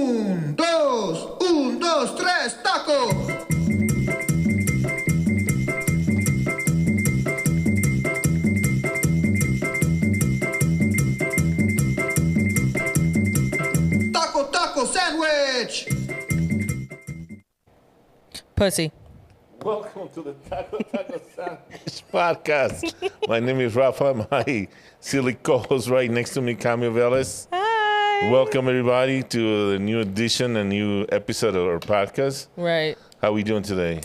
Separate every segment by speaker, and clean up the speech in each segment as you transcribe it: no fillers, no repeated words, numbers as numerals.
Speaker 1: Un, dos, tres, taco. Taco, taco, sandwich.
Speaker 2: Pussy.
Speaker 3: Welcome to the Taco Sandwich Podcast. My name is Rafa. My silly co-host right next to me, Cameo.
Speaker 2: Hi.
Speaker 3: Welcome everybody to the new edition, a new episode of our podcast.
Speaker 2: Right.
Speaker 3: How we doing today?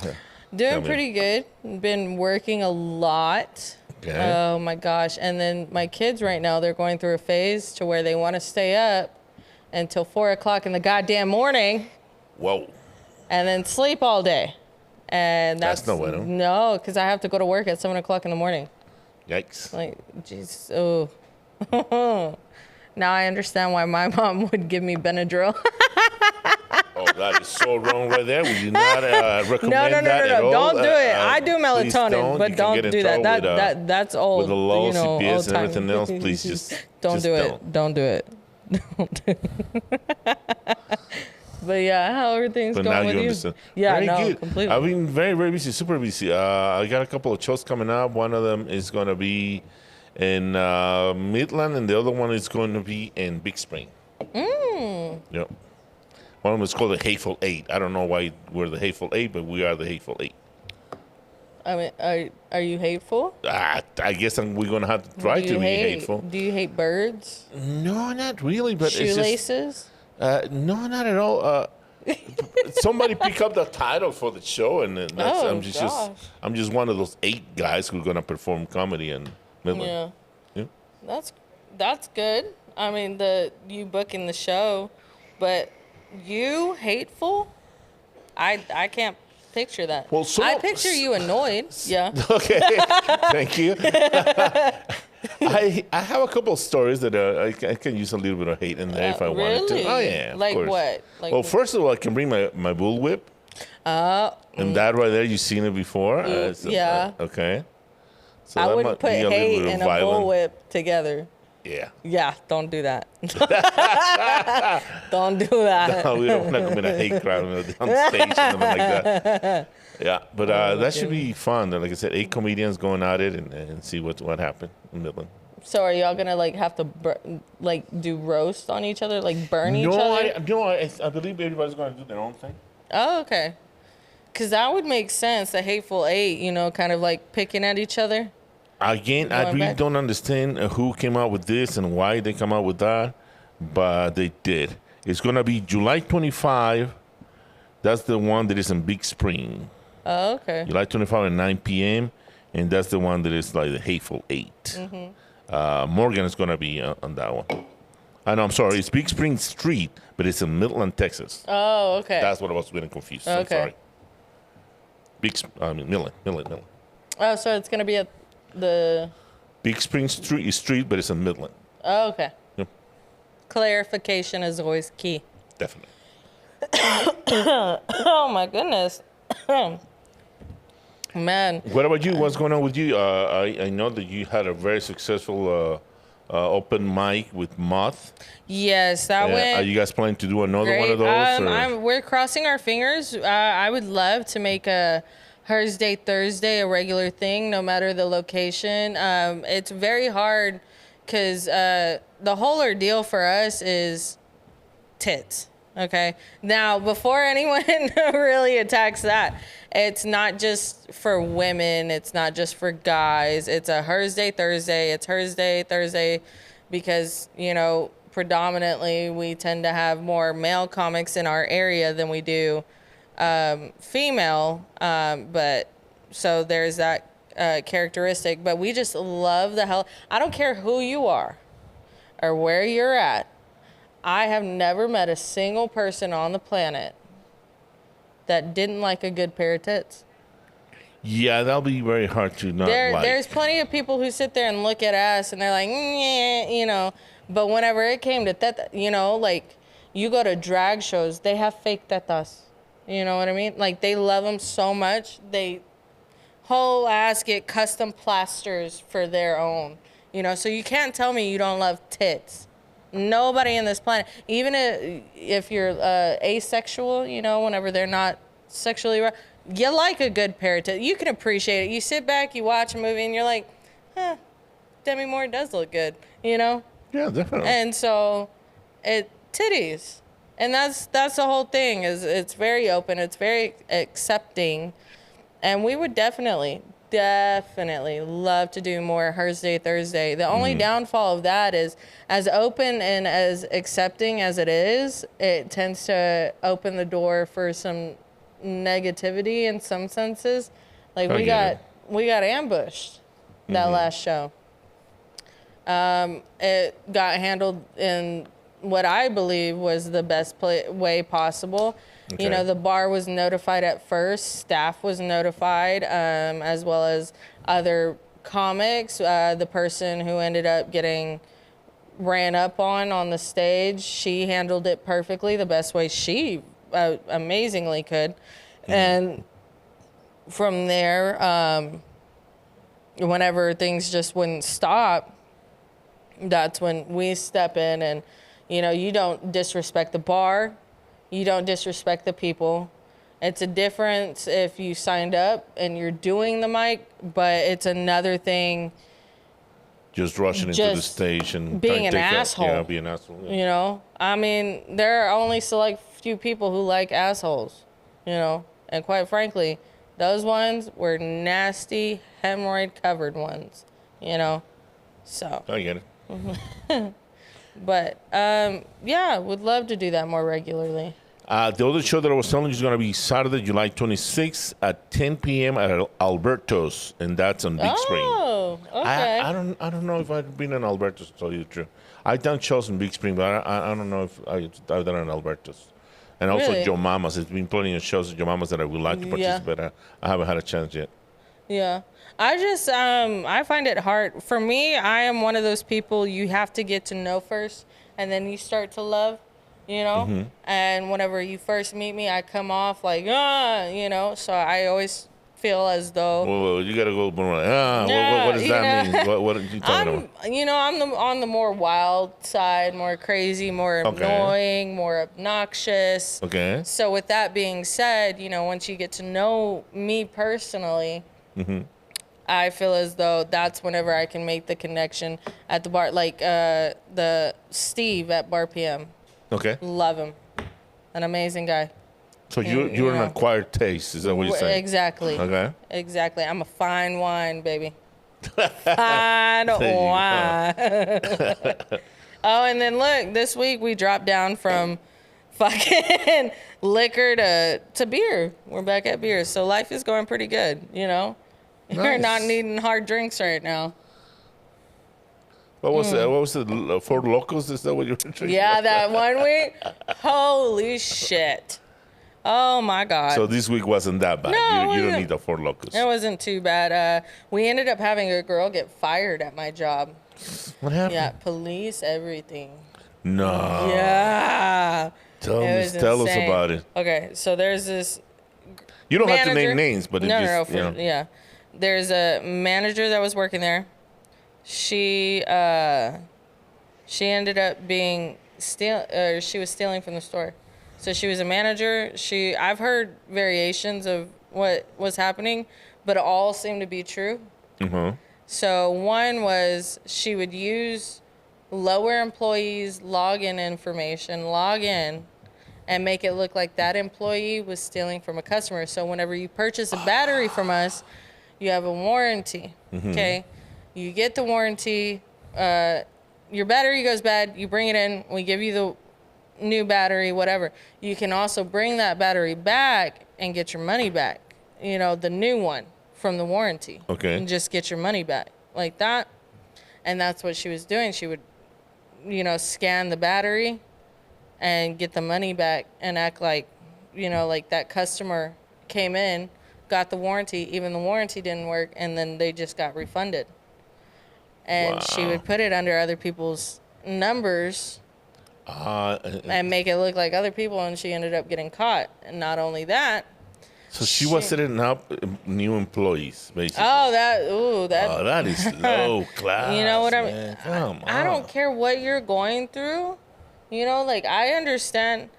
Speaker 2: Doing
Speaker 3: Cameo.
Speaker 2: pretty good. Been working a lot.
Speaker 3: Okay.
Speaker 2: Oh my gosh. And then my kids right now, they're going through a phase to where they want to stay up until 4 o'clock in the goddamn morning
Speaker 3: Whoa.
Speaker 2: and then sleep all day. And
Speaker 3: That's no bueno.
Speaker 2: No, because I have to go to work at 7 o'clock in the morning.
Speaker 3: Yikes.
Speaker 2: Like, jeez. Oh. Now I understand why my mom would give me Benadryl.
Speaker 3: Oh, that is so wrong right there. We do not recommend
Speaker 2: No.
Speaker 3: that at all.
Speaker 2: Don't do it. I do
Speaker 3: please
Speaker 2: melatonin, but
Speaker 3: You can
Speaker 2: don't
Speaker 3: get in
Speaker 2: do that.
Speaker 3: trouble
Speaker 2: That's old.
Speaker 3: with the low
Speaker 2: you know,
Speaker 3: CPS
Speaker 2: old
Speaker 3: and
Speaker 2: time.
Speaker 3: everything else. Please just
Speaker 2: Don't do it. Don't do it. Don't do it. But yeah, how are things
Speaker 3: But
Speaker 2: going
Speaker 3: now
Speaker 2: with
Speaker 3: you
Speaker 2: you?
Speaker 3: understand.
Speaker 2: Yeah,
Speaker 3: very
Speaker 2: no,
Speaker 3: good.
Speaker 2: completely.
Speaker 3: I've been very, very busy, super busy. I got a couple of shows coming up. One of them is going to be in Midland, and the other one is going to be in Big Spring. Yep. One of them is called the Hateful Eight. I don't know why we're the Hateful Eight, but we are the Hateful Eight.
Speaker 2: I mean, are you hateful?
Speaker 3: I guess we're going to have to try to be hateful.
Speaker 2: Do you hate birds?
Speaker 3: No, not really, but
Speaker 2: Shoelaces?
Speaker 3: it's just... no, not at all. Somebody pick up the title for the show, and that's, I'm just one of those 8 guys who are going to perform comedy in Midland.
Speaker 2: Yeah. That's good. I mean, you booking the show, but you hateful? I can't picture that.
Speaker 3: Well, so
Speaker 2: I picture you annoyed. Yeah.
Speaker 3: Okay, thank you. I have a couple of stories that I can use a little bit of hate in there if I wanted to.
Speaker 2: Really?
Speaker 3: Oh yeah, of
Speaker 2: like
Speaker 3: course.
Speaker 2: what? Like
Speaker 3: Well, first of all, I can bring my bullwhip. And that right there, you've seen it before.
Speaker 2: yeah.
Speaker 3: Okay. So
Speaker 2: I
Speaker 3: that
Speaker 2: wouldn't
Speaker 3: might
Speaker 2: put
Speaker 3: be a little
Speaker 2: hate
Speaker 3: bit
Speaker 2: and a
Speaker 3: violent.
Speaker 2: bullwhip together.
Speaker 3: Yeah.
Speaker 2: Yeah, don't do that. Don't do that.
Speaker 3: No, we don't want to commit a hate crime on stage or something like that. Yeah, but that should be fun. Like I said, 8 comedians going at it and see what happened in Midland.
Speaker 2: So are y'all gonna have to do roast on each other, like burn each other?
Speaker 3: I believe everybody's going to do their own thing.
Speaker 2: Oh, okay. Because that would make sense. The Hateful Eight, kind of like picking at each other.
Speaker 3: Again, I really don't understand who came out with this and why they come out with that, but they did. It's going to be July 25. That's the one that is in Big Spring.
Speaker 2: Oh, okay.
Speaker 3: July 25 at 9 p.m., and that's the one that is like the Hateful Eight. Mm-hmm. Morgan is going to be on that one. I'm sorry, it's Big Spring Street, but it's in Midland, Texas.
Speaker 2: Oh, okay.
Speaker 3: That's what I was getting confused.
Speaker 2: Okay.
Speaker 3: I'm sorry. Midland.
Speaker 2: Oh, so it's going to be at the...
Speaker 3: Big Spring Street, but it's in Midland.
Speaker 2: Oh, okay.
Speaker 3: Yep.
Speaker 2: Clarification is always key.
Speaker 3: Definitely.
Speaker 2: Oh, my goodness. Man.
Speaker 3: What about you? What's going on with you? I know that you had a very successful open mic with Moth.
Speaker 2: Yes, that went.
Speaker 3: Are you guys planning to do another
Speaker 2: great.
Speaker 3: one of those?
Speaker 2: We're crossing our fingers. I would love to make a Thursday a regular thing, no matter the location. It's very hard because the whole ordeal for us is tits. Okay. Now, before anyone really attacks that, it's not just for women. It's not just for guys. It's a Thursday. It's Thursday because, predominantly we tend to have more male comics in our area than we do female. But so there's that characteristic. But we just love the hell. I don't care who you are or where you're at. I have never met a single person on the planet that didn't like a good pair of tits.
Speaker 3: Yeah, that'll be very hard to not like.
Speaker 2: There's plenty of people who sit there and look at ass and they're like, But whenever it came to that, like you go to drag shows, they have fake tetas. You know what I mean? Like they love them so much, they whole ass get custom plasters for their own. So you can't tell me you don't love tits. Nobody in this planet, even if you're asexual, you know, whenever they're not sexually, you like a good pair of titties. You can appreciate it. You sit back, you watch a movie, and you're like, huh, Demi Moore does look good, you know?
Speaker 3: Yeah, definitely.
Speaker 2: And so, titties. And that's the whole thing, is it's very open, it's very accepting. And we would definitely love to do more Hers Day Thursday. The only downfall of that is, as open and as accepting as it is, it tends to open the door for some negativity in some senses. Like we got ambushed that last show. It got handled in what I believe was the best way possible. Okay. You know, the bar was notified at first, staff was notified, as well as other comics. The person who ended up getting ran up on the stage, she handled it perfectly, the best way she amazingly could. And from there, whenever things just wouldn't stop, that's when we step in and, you know, you don't disrespect the bar. You don't disrespect the people. It's a difference if you signed up and you're doing the mic, but it's another thing.
Speaker 3: Just rushing into the stage and
Speaker 2: being an asshole.
Speaker 3: Yeah, be an asshole. Yeah.
Speaker 2: You know, I mean, there are only select few people who like assholes, you know, and quite frankly, those ones were nasty, hemorrhoid covered ones, you know, so.
Speaker 3: I get it.
Speaker 2: But, yeah, would love to do that more regularly.
Speaker 3: The other show that I was telling you is going to be Saturday, July 26th at 10 p.m. at Alberto's, and that's on Big Spring.
Speaker 2: Oh, okay.
Speaker 3: I don't know if I've been in Alberto's, to tell you the truth. I've done shows in Big Spring, but I don't know if I've done it in Alberto's. And also
Speaker 2: Really?
Speaker 3: Joe Mama's. There's been plenty of shows at Joe Mama's that I would like to participate at. I haven't had a chance yet.
Speaker 2: Yeah. I just, I find it hard. For me, I am one of those people you have to get to know first, and then you start to love, you know? And whenever you first meet me, I come off like, you know? So I always feel as though...
Speaker 3: Well, you got to go more like, what does that mean? What are you talking about?
Speaker 2: You know, I'm on the more wild side, more crazy, more annoying, more obnoxious.
Speaker 3: Okay.
Speaker 2: So with that being said, you know, once you get to know me personally... I feel as though that's whenever I can make the connection at the bar. Like the Steve at Bar PM. Okay. Love him. An amazing guy.
Speaker 3: So you're an acquired taste, is that what you're saying?
Speaker 2: Exactly.
Speaker 3: Okay.
Speaker 2: Exactly. I'm a fine wine, baby. Fine wine. Oh, and then look, this week we dropped down from fucking liquor to beer. We're back at beer. So life is going pretty good, you know? Nice. You're not needing hard drinks right now.
Speaker 3: What was that? What was it? Four Locos? Is that what you were drinking?
Speaker 2: Yeah, that one week. Holy shit. Oh my God.
Speaker 3: So this week wasn't that bad.
Speaker 2: No,
Speaker 3: you don't need the Four Locos.
Speaker 2: It wasn't too bad. We ended up having a girl get fired at my job.
Speaker 3: What happened?
Speaker 2: Yeah, police, everything.
Speaker 3: No.
Speaker 2: Yeah.
Speaker 3: Tell us about it.
Speaker 2: Okay, so there's this.
Speaker 3: You don't
Speaker 2: manager.
Speaker 3: have to name names, but
Speaker 2: yeah. There's a manager that was working there. She ended up being she was stealing from the store. So she was a manager. I've heard variations of what was happening, but it all seemed to be true. So one was she would use lower employees' login information, log in, and make it look like that employee was stealing from a customer. So whenever you purchase a battery from us, you have a warranty, okay? You get the warranty. Your battery goes bad. You bring it in. We give you the new battery, whatever. You can also bring that battery back and get your money back. You know, the new one from the warranty. Okay. And just get your money back like that. And that's what she was doing. She would, you know, scan the battery and get the money back and act like, you know, like that customer came in, got the warranty, even the warranty didn't work, and then they just got refunded. And she would put it under other people's numbers and make it look like other people, and she ended up getting caught. And not only that,
Speaker 3: So she was setting up new employees, basically.
Speaker 2: Oh,
Speaker 3: that is low class.
Speaker 2: You know what I mean?
Speaker 3: Man. Come
Speaker 2: I don't
Speaker 3: on.
Speaker 2: care what you're going through. You know, like, I understand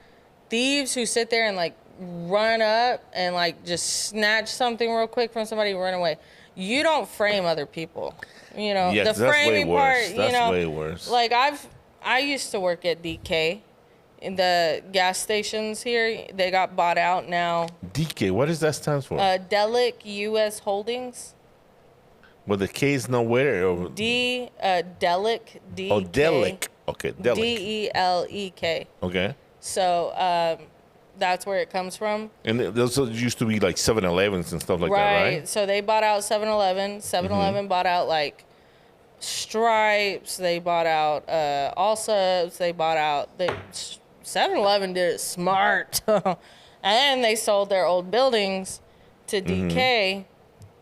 Speaker 2: thieves who sit there and, like, run up and, like, just snatch something real quick from somebody and run away. You don't frame other people. You know,
Speaker 3: Yeah,
Speaker 2: the
Speaker 3: 'cause that's way
Speaker 2: framing
Speaker 3: worse.
Speaker 2: part,
Speaker 3: That's
Speaker 2: you know.
Speaker 3: way worse.
Speaker 2: Like, I used to work at DK. In the gas stations here, they got bought out now.
Speaker 3: DK, what does that stand for?
Speaker 2: Delic U.S. Holdings.
Speaker 3: Well, the K is nowhere.
Speaker 2: Delic. D.
Speaker 3: Oh, Delic. Okay, Delic.
Speaker 2: Delek.
Speaker 3: Okay.
Speaker 2: So that's where it comes from.
Speaker 3: And those used to be like 7-Elevens and stuff like that, right?
Speaker 2: So they bought out 7-Eleven. 7-Eleven bought out like Stripes. They bought out Allsup's. They bought out 7-Eleven did it smart. And they sold their old buildings to DK.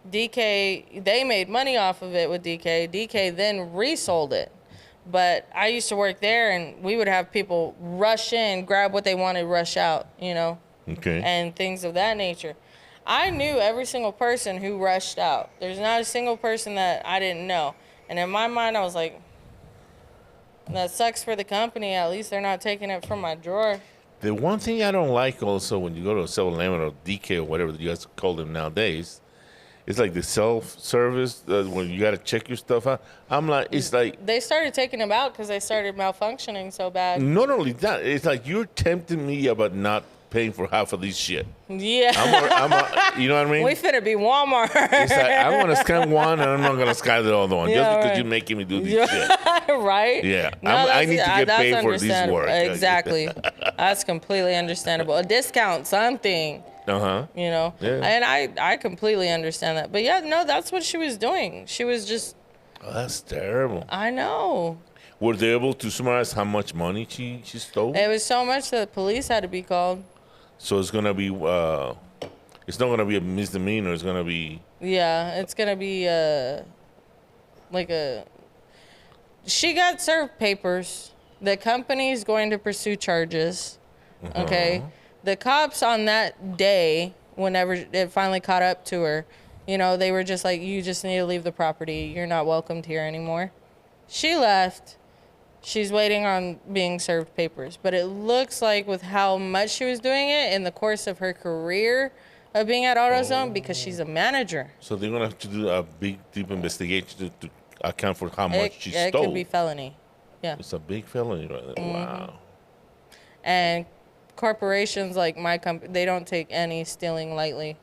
Speaker 2: DK, they made money off of it with DK. DK then resold it. But I used to work there, and we would have people rush in, grab what they wanted, rush out, you know,
Speaker 3: Okay.
Speaker 2: and things of that nature. I knew every single person who rushed out. There's not a single person that I didn't know. And in my mind, I was like, that sucks for the company. At least they're not taking it from my drawer.
Speaker 3: The one thing I don't like also when you go to a 7-Eleven or DK or whatever you guys call them nowadays, it's like the self-service when you got to check your stuff out. I'm like, it's like...
Speaker 2: They started taking them out because they started malfunctioning so bad.
Speaker 3: Not only that, it's like you're tempting me about not paying for half of this shit.
Speaker 2: Yeah.
Speaker 3: You know what I mean?
Speaker 2: We finna be Walmart.
Speaker 3: It's like, I want to scan one and I'm not going to scan the other one
Speaker 2: Yeah,
Speaker 3: just because
Speaker 2: right.
Speaker 3: you're making me do this shit.
Speaker 2: Right?
Speaker 3: Yeah.
Speaker 2: No,
Speaker 3: I need to get
Speaker 2: that's
Speaker 3: paid for this
Speaker 2: understandable.
Speaker 3: work.
Speaker 2: Exactly. That's completely understandable. A discount, something.
Speaker 3: Uh-huh.
Speaker 2: You know?
Speaker 3: Yeah.
Speaker 2: And I completely understand that. But yeah, no, that's what she was doing. She was just...
Speaker 3: Oh, that's terrible.
Speaker 2: I know.
Speaker 3: Were they able to summarize how much money she stole?
Speaker 2: It was so much that the police had to be called.
Speaker 3: So it's going to be... it's not going to be a misdemeanor. It's going to be...
Speaker 2: Yeah, it's going to be like a... She got served papers. The company's going to pursue charges. Okay? The cops on that day, whenever it finally caught up to her, you know, they were just like, you just need to leave the property. You're not welcomed here anymore. She left. She's waiting on being served papers. But it looks like with how much she was doing it in the course of her career of being at AutoZone, because she's a manager.
Speaker 3: So they're going to have to do a big, deep investigation to account for how much she
Speaker 2: It
Speaker 3: stole.
Speaker 2: could be felony. Yeah.
Speaker 3: It's a big felony right there. Wow.
Speaker 2: And corporations like my company, they don't take any stealing lightly.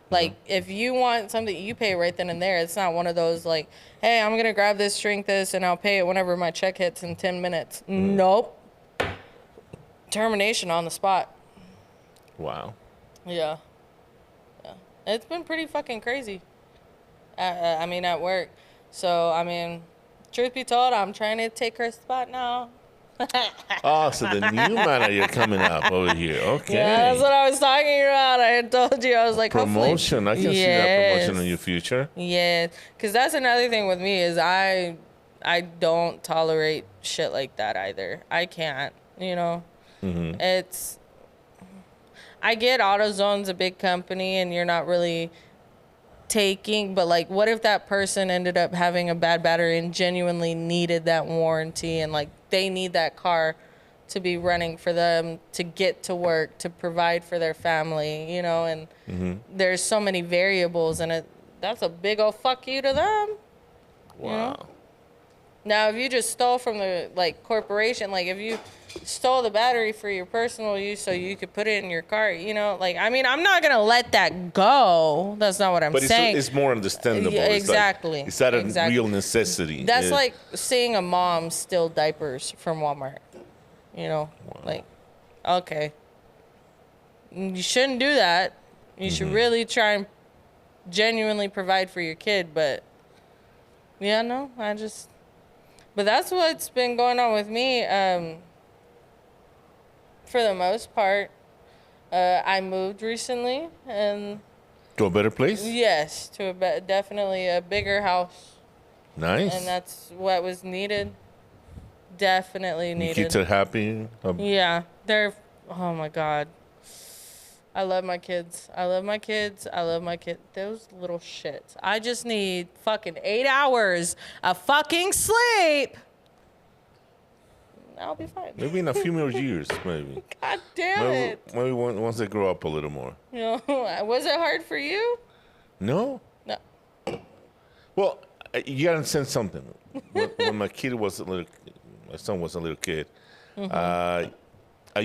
Speaker 2: Like, if you want something, you pay right then and there. It's not one of those, like, hey, I'm going to grab this, drink this, and I'll pay it whenever my check hits in 10 minutes. Nope. Termination on the spot.
Speaker 3: Wow.
Speaker 2: Yeah. It's been pretty fucking crazy. I mean, at work. So, I mean, truth be told, I'm trying to take her spot now.
Speaker 3: Oh, so the new manager coming up over here. Okay.
Speaker 2: Yeah, that's what I was talking about. I had told you. I was like,
Speaker 3: Promotion.
Speaker 2: hopefully.
Speaker 3: I can see that promotion in your future.
Speaker 2: Yeah, because that's another thing with me is I don't tolerate shit like that either. I can't, you know. It's... I get AutoZone's a big company and you're not really taking, but like, what if that person ended up having a bad battery and genuinely needed that warranty and like they need that car to be running for them to get to work, to provide for their family, you know, and there's so many variables and that's a big old fuck you to them.
Speaker 3: Wow.
Speaker 2: You know? Now, if you just stole from the like corporation, like if you stole the battery for your personal use so you could put it in your car, you know, like, I mean, I'm not going to let that go. That's not what I'm saying.
Speaker 3: But it's more understandable.
Speaker 2: Yeah, exactly.
Speaker 3: It's not a real necessity.
Speaker 2: That's like seeing a mom steal diapers from Walmart. You know, like, okay. You shouldn't do that. You should really try and genuinely provide for your kid, but yeah, no, but that's what's been going on with me. For the most part, I moved recently, and
Speaker 3: to a better place?
Speaker 2: yes, to definitely a bigger house,
Speaker 3: Nice.
Speaker 2: and that's what was needed. Definitely
Speaker 3: Your
Speaker 2: needed.
Speaker 3: kids are happy?
Speaker 2: Yeah, they're. Oh my God. I love my kids. I love my kids. I love my kids. Those little shits. I just need fucking 8 hours of fucking sleep. I'll be fine.
Speaker 3: Maybe in a few more years, maybe.
Speaker 2: God damn it.
Speaker 3: Maybe once they grow up a little more.
Speaker 2: You know, was it hard for you?
Speaker 3: No.
Speaker 2: No.
Speaker 3: Well, you gotta understand something. When my son was a little kid,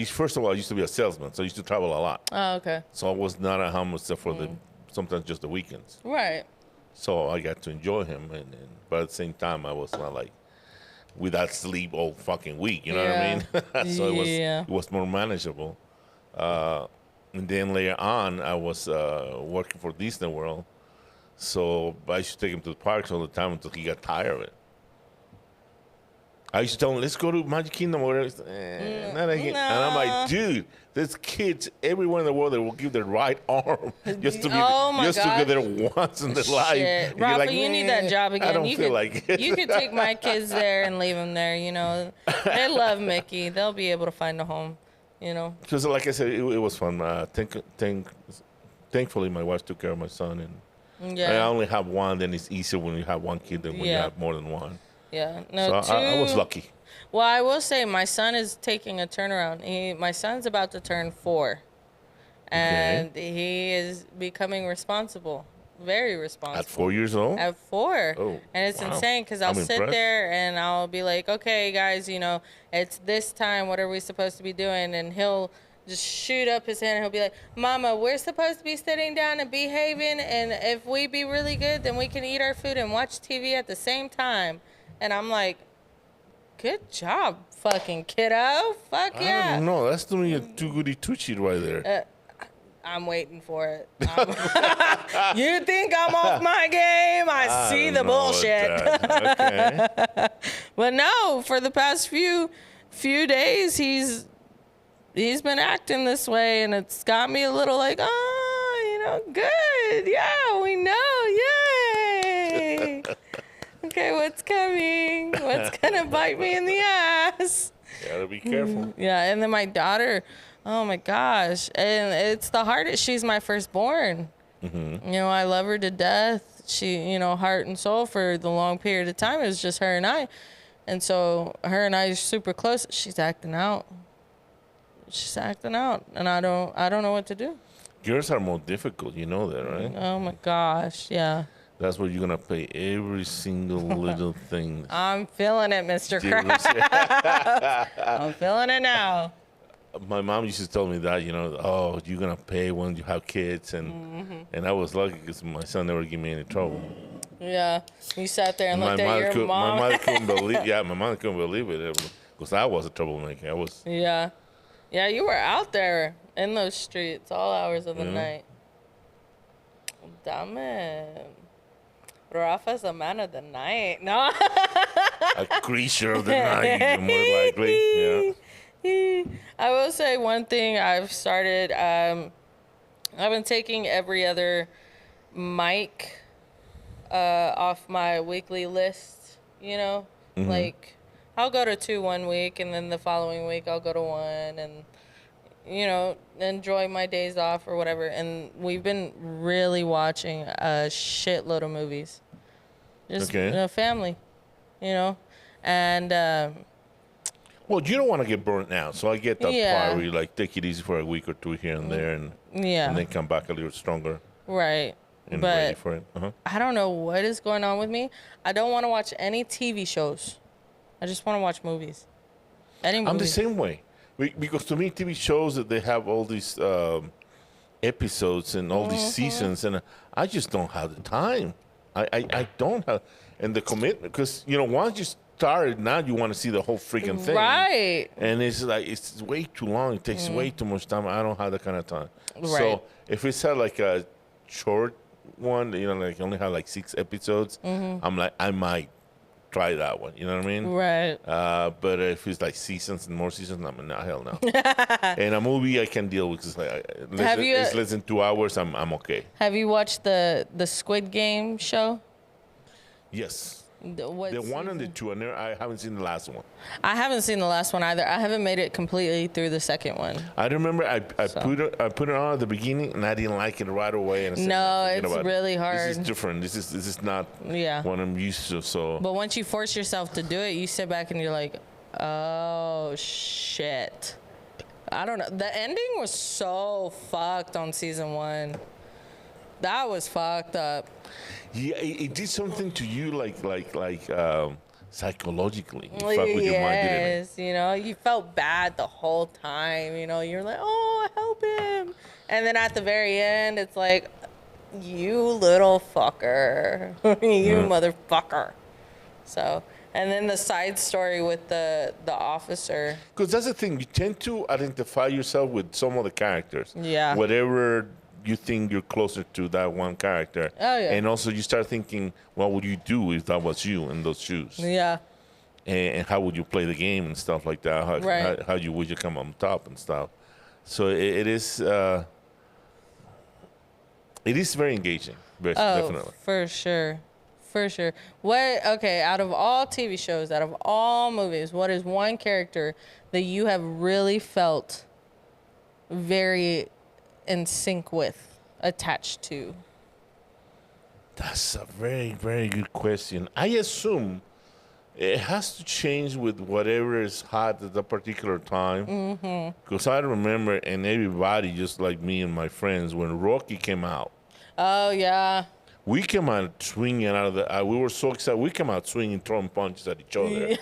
Speaker 3: first of all, I used to be a salesman, so I used to travel a lot.
Speaker 2: Oh, okay.
Speaker 3: So I was not at home except for sometimes just the weekends.
Speaker 2: Right.
Speaker 3: So I got to enjoy him, but at the same time, I was not like without sleep all fucking week. You know what I mean? So it was more manageable. And then later on, I was working for Disney World, so I used to take him to the parks all the time until he got tired of it. I used to tell him, let's go to Magic Kingdom or whatever. Not again. No. And I'm like, dude, there's kids everywhere in the world that will give their right arm just to get there once in their life.
Speaker 2: Rafa, like, you need that job again.
Speaker 3: I don't feel like it.
Speaker 2: You could take my kids there and leave them there, you know. They love Mickey. They'll be able to find a home, you know.
Speaker 3: Because like I said, it was fun. Thankfully, my wife took care of my son. And I only have one, then it's easier when you have one kid than when you have more than one.
Speaker 2: Yeah, no.
Speaker 3: So I was lucky.
Speaker 2: Well, I will say my son is taking a turnaround. My son's about to turn 4, and he is becoming responsible, very responsible.
Speaker 3: At 4 years old?
Speaker 2: At 4.
Speaker 3: Oh,
Speaker 2: and it's insane because I'll sit there and I'll be like, okay, guys, you know, it's this time. What are we supposed to be doing? And he'll just shoot up his hand and he'll be like, Mama, we're supposed to be sitting down and behaving, and if we be really good, then we can eat our food and watch TV at the same time. And I'm like, good job, fucking kiddo. Fuck yeah.
Speaker 3: I don't know. That's doing a too goody two-shoot right there.
Speaker 2: I'm waiting for it. You think I'm off my game? I see the bullshit.
Speaker 3: Okay.
Speaker 2: But no, for the past few days, he's been acting this way, and it's got me a little like, oh, you know, good. Yeah, we know. Yay. Okay, what's coming? What's gonna bite me in the ass?
Speaker 3: Gotta be careful.
Speaker 2: Yeah, and then my daughter, oh my gosh, and it's the hardest. She's my firstborn. Mm-hmm. You know, I love her to death. She, you know, heart and soul for the long period of time. It was just her and I, and so her and I are super close. She's acting out. And I don't know what to do.
Speaker 3: Girls are more difficult, you know that, right?
Speaker 2: Oh my gosh, yeah.
Speaker 3: That's where you're gonna pay every single little thing.
Speaker 2: I'm feeling it, Mr. Krabs. I'm feeling it now.
Speaker 3: My mom used to tell me that, you know, oh, you're gonna pay when you have kids, and I was lucky because my son never gave me any trouble.
Speaker 2: Yeah, you sat there and looked at your mom.
Speaker 3: My mother couldn't believe. Yeah, my mother couldn't believe it because I was a troublemaker. I was.
Speaker 2: Yeah, you were out there in those streets all hours of the night. Damn it. Rafa's a man of the night. No.
Speaker 3: A creature of the night, more likely. Yeah.
Speaker 2: I will say one thing I've started. I've been taking every other mic off my weekly list. You know, like I'll go to 2 one week, and then the following week I'll go to 1, and you know, enjoy my days off or whatever. And we've been really watching a shitload of movies. Just family, you know, and
Speaker 3: well, you don't want to get burnt out, so I get that part where you like take it easy for a week or 2 here and there, and then come back a little stronger,
Speaker 2: right?
Speaker 3: And ready for it.
Speaker 2: I don't know what is going on with me. I don't want to watch any TV shows. I just want to watch movies.
Speaker 3: I'm the same way, because to me, TV shows that they have all these episodes and all these seasons, and I just don't have the time. I don't have, and the commitment, because, you know, once you start, now you want to see the whole freaking thing.
Speaker 2: Right.
Speaker 3: And it's like, it's way too long. It takes way too much time. I don't have that kind of time.
Speaker 2: Right.
Speaker 3: So if it's like a short one, you know, like only have like 6 episodes, I'm like, I might try that one. You know what I mean?
Speaker 2: Right.
Speaker 3: But if it's like seasons and more seasons, I'm not, hell no. And a movie I can deal with. It's like, it's less than 2 hours. I'm okay.
Speaker 2: Have you watched the Squid Game show?
Speaker 3: Yes.
Speaker 2: What
Speaker 3: The one and the
Speaker 2: season?
Speaker 3: two. I haven't seen the last one.
Speaker 2: I haven't seen the last one either. I haven't made it completely through the second one.
Speaker 3: I remember I
Speaker 2: So.
Speaker 3: put it on at the beginning and I didn't like it right away. And I said,
Speaker 2: No,
Speaker 3: forget
Speaker 2: it's
Speaker 3: about it.
Speaker 2: really
Speaker 3: This is
Speaker 2: hard.
Speaker 3: different. This is not
Speaker 2: Yeah.
Speaker 3: what I'm used to. So
Speaker 2: But once you force yourself to do it, you sit back and you're like, oh, shit. I don't know. The ending was so fucked on season 1. That was fucked up.
Speaker 3: yeah, it did something to you, like psychologically. It fucked with your mind, didn't it?
Speaker 2: Yes, you know, you felt bad the whole time. You know, you're like, oh, help him. And then at the very end, it's like, you little fucker. You motherfucker. So, and then the side story with the officer.
Speaker 3: Because that's the thing. You tend to identify yourself with some of the characters.
Speaker 2: Yeah.
Speaker 3: Whatever you think you're closer to that one character.
Speaker 2: Oh, yeah.
Speaker 3: And also you start thinking, what would you do if that was you in those shoes?
Speaker 2: Yeah.
Speaker 3: And how would you play the game and stuff like that? How,
Speaker 2: Right.
Speaker 3: how you would you come on top and stuff? So it is very engaging. Definitely.
Speaker 2: For sure. For sure. Okay, out of all TV shows, out of all movies, what is one character that you have really felt very in sync with, attached to?
Speaker 3: That's a very, very good question. I assume it has to change with whatever is hot at that particular time. Because I remember, and everybody, just like me and my friends, when Rocky came out,
Speaker 2: Oh, yeah.
Speaker 3: we came out swinging out of the. We were so excited. We came out swinging, throwing punches at each other,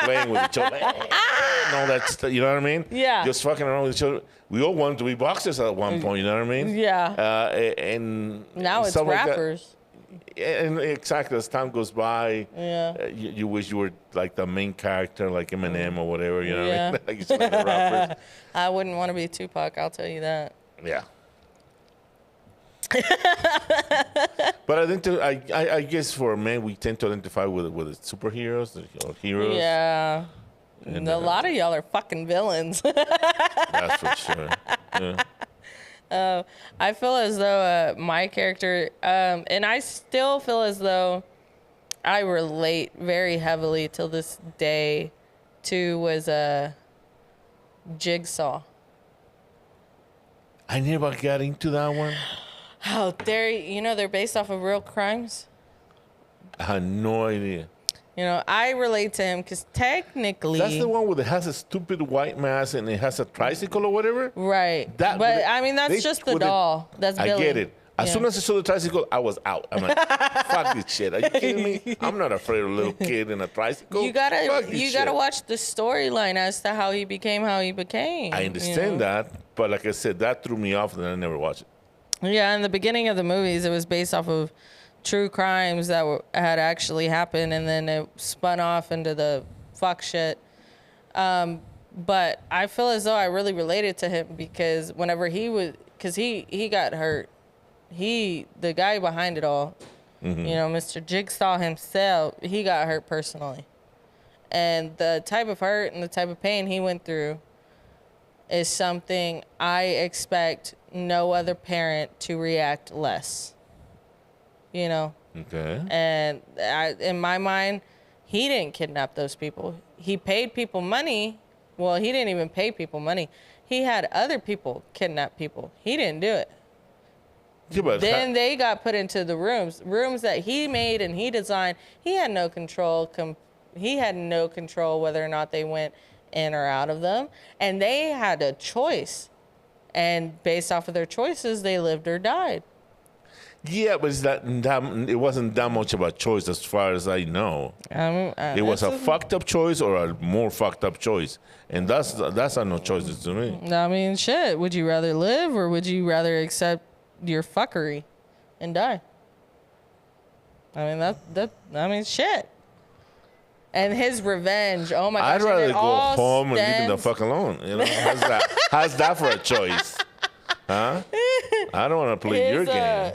Speaker 3: playing with each other, and all that stuff. You know what I mean?
Speaker 2: Yeah.
Speaker 3: Just fucking around with each other. We all wanted to be boxers at one point. You know what I mean?
Speaker 2: Yeah.
Speaker 3: And
Speaker 2: Now it's
Speaker 3: stuff like that.
Speaker 2: rappers.
Speaker 3: And exactly, as time goes by,
Speaker 2: Yeah.
Speaker 3: you wish you were like the main character, like Eminem or whatever. You know what I
Speaker 2: Yeah.
Speaker 3: mean? Like, it's like the rappers.
Speaker 2: I wouldn't want to be Tupac, I'll tell you that.
Speaker 3: Yeah. But I think I guess for men we tend to identify with the superheroes, the heroes.
Speaker 2: Yeah.
Speaker 3: And,
Speaker 2: A lot of y'all are fucking villains.
Speaker 3: That's for sure. Yeah.
Speaker 2: I feel as though my character, and I still feel as though I relate very heavily till this day to was a Jigsaw.
Speaker 3: I never got into that one.
Speaker 2: Oh, they're based off of real crimes.
Speaker 3: I had no idea.
Speaker 2: You know, I relate to him because technically,
Speaker 3: That's the one where it has a stupid white mask and it has a tricycle or whatever.
Speaker 2: right?
Speaker 3: That-
Speaker 2: But I mean, that's
Speaker 3: they-
Speaker 2: just the
Speaker 3: with it-
Speaker 2: doll. That's
Speaker 3: I
Speaker 2: Billy.
Speaker 3: get it. As
Speaker 2: Yeah.
Speaker 3: soon as I saw the tricycle, I was out. I'm like, fuck this shit. Are you kidding me? I'm not afraid of a little kid in a tricycle.
Speaker 2: You
Speaker 3: Fuck
Speaker 2: gotta
Speaker 3: this shit.
Speaker 2: watch the storyline as to how he became how he became.
Speaker 3: I
Speaker 2: you
Speaker 3: understand
Speaker 2: know?
Speaker 3: that, but like I said, that threw me off and I never watched it.
Speaker 2: Yeah, in the beginning of the movies, it was based off of true crimes that had actually happened, and then it spun off into the fuck shit. But I feel as though I really related to him because whenever he got hurt, the guy behind it all, you know, Mr. Jigsaw himself, he got hurt personally. And the type of hurt and the type of pain he went through is something I expect no other parent to react less. You know?
Speaker 3: Okay.
Speaker 2: And in my mind, he didn't kidnap those people. He paid people money. Well, he didn't even pay people money. He had other people kidnap people. He didn't do it.
Speaker 3: Yeah, but
Speaker 2: Then they got put into the rooms that he made and he designed. He had no control. He had no control whether or not they went in or out of them. And they had a choice. And based off of their choices, they lived or died.
Speaker 3: yeah, but it's it wasn't that much of a choice as far as I know. It was a fucked up choice or a more fucked up choice. And that's are no choices to me.
Speaker 2: I mean, shit. Would you rather live or would you rather accept your fuckery and die? I mean, shit. And his revenge. Oh my gosh.
Speaker 3: I'd rather
Speaker 2: and it
Speaker 3: go
Speaker 2: all
Speaker 3: home and leave him the
Speaker 2: stems-
Speaker 3: fuck alone. You know, how's that for a choice? Huh? I don't want to play your game.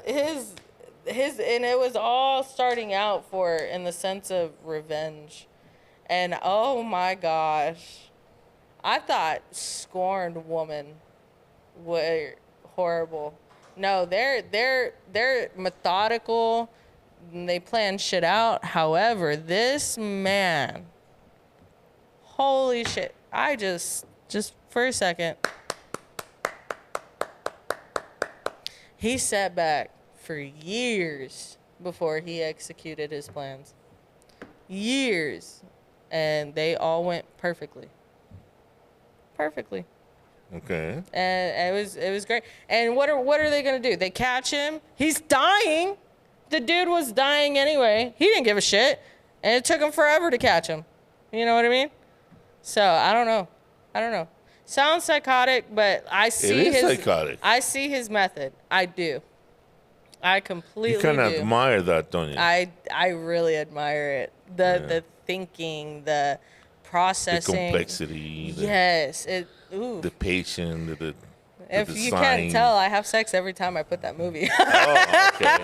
Speaker 2: His and it was all starting out in the sense of revenge. And oh my gosh. I thought Scorned Woman were horrible. No, they're methodical. they plan shit out. However, this man, holy shit. I just for a second, he sat back for years before he executed his plans. Years. And they all went perfectly. Perfectly.
Speaker 3: Okay.
Speaker 2: And it was great. And what are they gonna do? They catch him. He's dying. The dude was dying anyway. He didn't give a shit, and it took him forever to catch him. You know what I mean? So I don't know. Sounds psychotic, but I see
Speaker 3: psychotic.
Speaker 2: I see his method. I do. I completely
Speaker 3: You kind of
Speaker 2: do.
Speaker 3: admire that, don't you?
Speaker 2: I really admire it. The thinking, the processing,
Speaker 3: the complexity.
Speaker 2: Yes.
Speaker 3: The patience. The
Speaker 2: if
Speaker 3: design.
Speaker 2: you can't tell, I have sex every time I put that movie.
Speaker 3: Oh, okay.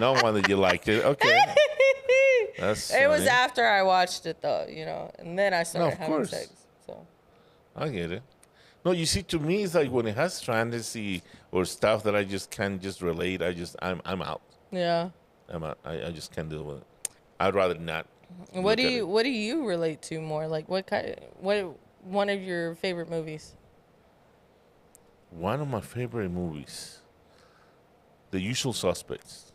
Speaker 3: No wonder you liked it. Okay. That's
Speaker 2: It was
Speaker 3: funny.
Speaker 2: after I watched it, though, and then I started
Speaker 3: of
Speaker 2: having
Speaker 3: course.
Speaker 2: sex. So
Speaker 3: I get it. No, you see, to me, it's like when it has fantasy or stuff that I just can't just relate. I'm out.
Speaker 2: yeah.
Speaker 3: I'm out. I just can't deal with it. I'd rather not.
Speaker 2: What do you relate to more? Like what one of your favorite movies?
Speaker 3: One of my favorite movies, The Usual Suspects.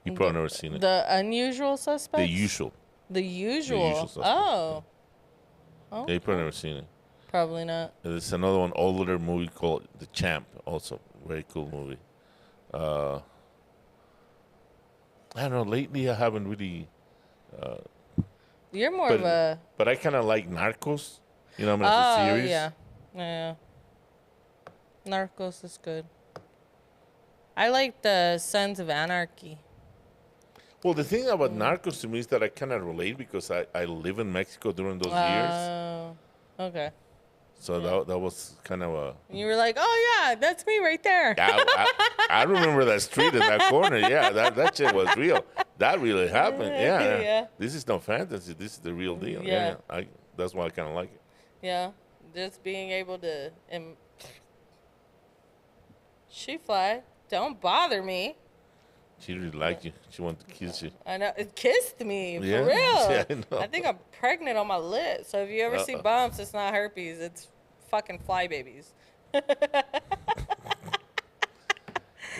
Speaker 3: You probably never seen it.
Speaker 2: The Unusual Suspects.
Speaker 3: The Usual.
Speaker 2: The Usual.
Speaker 3: Suspects.
Speaker 2: Oh.
Speaker 3: Yeah, you probably never seen it.
Speaker 2: Probably not.
Speaker 3: There's another one, older movie called The Champ. Also, very cool movie. I don't know. Lately, I haven't really.
Speaker 2: You're more of a.
Speaker 3: But I kind of like Narcos. You know, it's a series.
Speaker 2: Yeah. Narcos is good. I like the Sons of Anarchy.
Speaker 3: Well, the thing about Narcos to me is that I cannot relate because I live in Mexico during those years.
Speaker 2: Oh, okay.
Speaker 3: So that was kind of a.
Speaker 2: You were like, oh yeah, that's me right there.
Speaker 3: I remember that street in that corner. Yeah, that shit was real. That really happened. Yeah.
Speaker 2: Yeah.
Speaker 3: This is no fantasy. This is the real deal.
Speaker 2: Yeah.
Speaker 3: That's why I kind of like it.
Speaker 2: Yeah, just being able to. She fly. Don't bother me.
Speaker 3: She really liked you. She wanted to kiss you.
Speaker 2: I know. It kissed me.
Speaker 3: Yeah?
Speaker 2: For real.
Speaker 3: Yeah, I know.
Speaker 2: I think I'm pregnant on my lips. So if you ever see bumps, it's not herpes. It's fucking fly babies.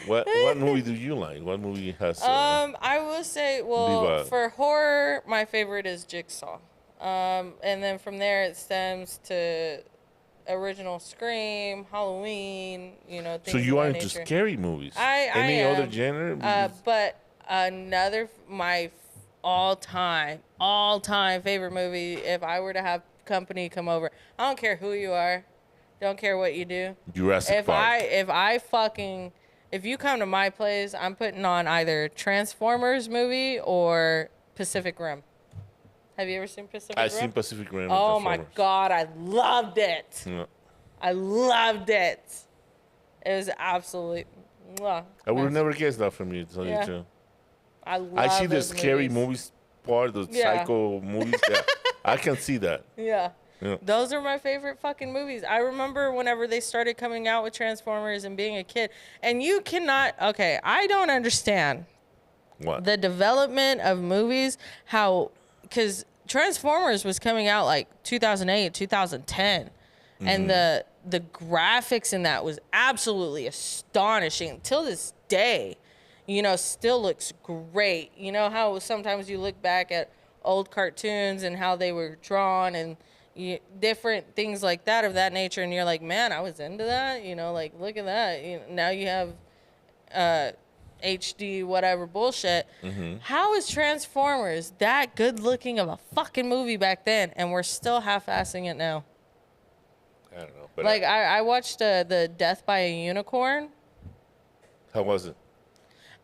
Speaker 3: What movie do you like? What movie has?
Speaker 2: I will say, well, for horror, my favorite is Jigsaw. And then from there, it stems to original Scream, Halloween, things
Speaker 3: so you
Speaker 2: of
Speaker 3: are
Speaker 2: that
Speaker 3: into
Speaker 2: nature.
Speaker 3: scary movies?
Speaker 2: Any
Speaker 3: other genre?
Speaker 2: But my all-time favorite movie, if I were to have company come over, I don't care who you are, don't care what you do.
Speaker 3: Jurassic Park.
Speaker 2: If you come to my place, I'm putting on either Transformers movie or Pacific Rim. Have you ever seen Pacific Rim?
Speaker 3: I've seen Pacific Rim.
Speaker 2: Oh my God, I loved it.
Speaker 3: Yeah.
Speaker 2: I loved it. It was absolutely.
Speaker 3: I would have never guessed that from you, to tell you the truth. I see the scary movies part, the psycho movies. Yeah, I can see that.
Speaker 2: Yeah.
Speaker 3: Yeah.
Speaker 2: Those are my favorite fucking movies. I remember whenever they started coming out with Transformers and being a kid. And you cannot. Okay, I don't understand.
Speaker 3: What?
Speaker 2: The development of movies, because Transformers was coming out like 2008, 2010, and the graphics in that was absolutely astonishing. Till this day, still looks great. You know how sometimes you look back at old cartoons and how they were drawn and different things like that of that nature, and you're like, man, I was into that. Like, look at that. Now you have HD whatever bullshit. How is Transformers that good looking of a fucking movie back then, and we're still half-assing it now?
Speaker 3: I don't know. But
Speaker 2: Like I watched the Death by a Unicorn.
Speaker 3: How was it?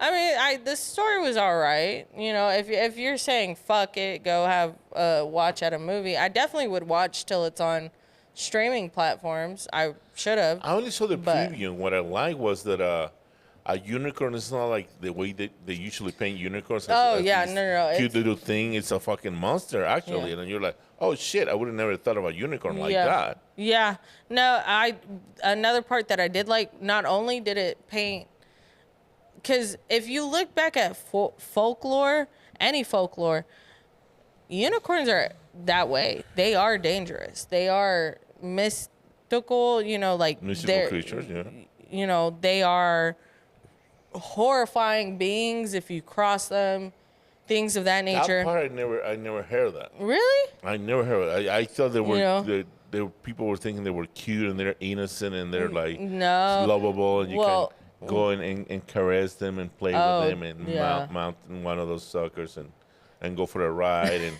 Speaker 2: I mean, the story was all right. If you're saying fuck it, go have a watch at a movie, I definitely would watch till it's on streaming platforms. I should have.
Speaker 3: I only saw the preview, and what I liked was that a unicorn is not like the way they usually paint unicorns.
Speaker 2: No.
Speaker 3: Cute little thing. It's a fucking monster, actually.
Speaker 2: Yeah.
Speaker 3: And then you're like, oh, shit, I would have never thought of a unicorn like that.
Speaker 2: Yeah. No, another part that I did like, not only did it paint because if you look back at folklore, any folklore, unicorns are that way. They are dangerous. They are mystical, like
Speaker 3: Mystical creatures, yeah.
Speaker 2: They are horrifying beings if you cross them, things of that nature.
Speaker 3: That part I never heard of that.
Speaker 2: Really?
Speaker 3: I never heard of it. I thought they were people were thinking they were cute and they're innocent and they're like lovable and you can go in and caress them and play with them and mount in one of those suckers and go for a ride and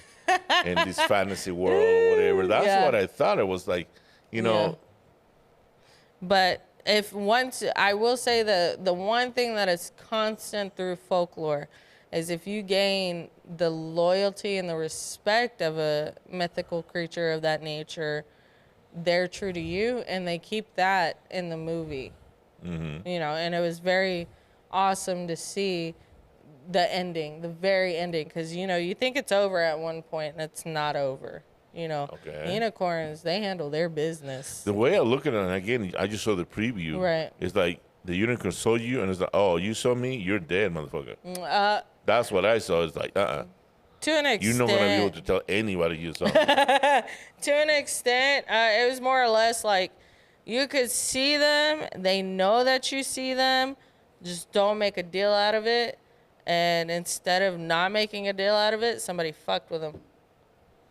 Speaker 3: in this fantasy world or whatever. That's what I thought it was like,
Speaker 2: But I will say the one thing that is constant through folklore is if you gain the loyalty and the respect of a mythical creature of that nature, they're true to you, and they keep that in the movie. Mm-hmm. And it was very awesome to see the ending, the very ending, because, you think it's over at one point, and it's not over.
Speaker 3: Okay.
Speaker 2: Unicorns, they handle their business.
Speaker 3: The way I look at it, and again, I just saw the preview.
Speaker 2: Right.
Speaker 3: It's like the unicorn saw you, and it's like, oh, you saw me? You're dead, motherfucker. That's what I saw. It's like,
Speaker 2: To an extent.
Speaker 3: You're not going to be able to tell anybody you saw me.
Speaker 2: To an extent, it was more or less like you could see them. They know that you see them. Just don't make a deal out of it. And instead of not making a deal out of it, somebody fucked with them.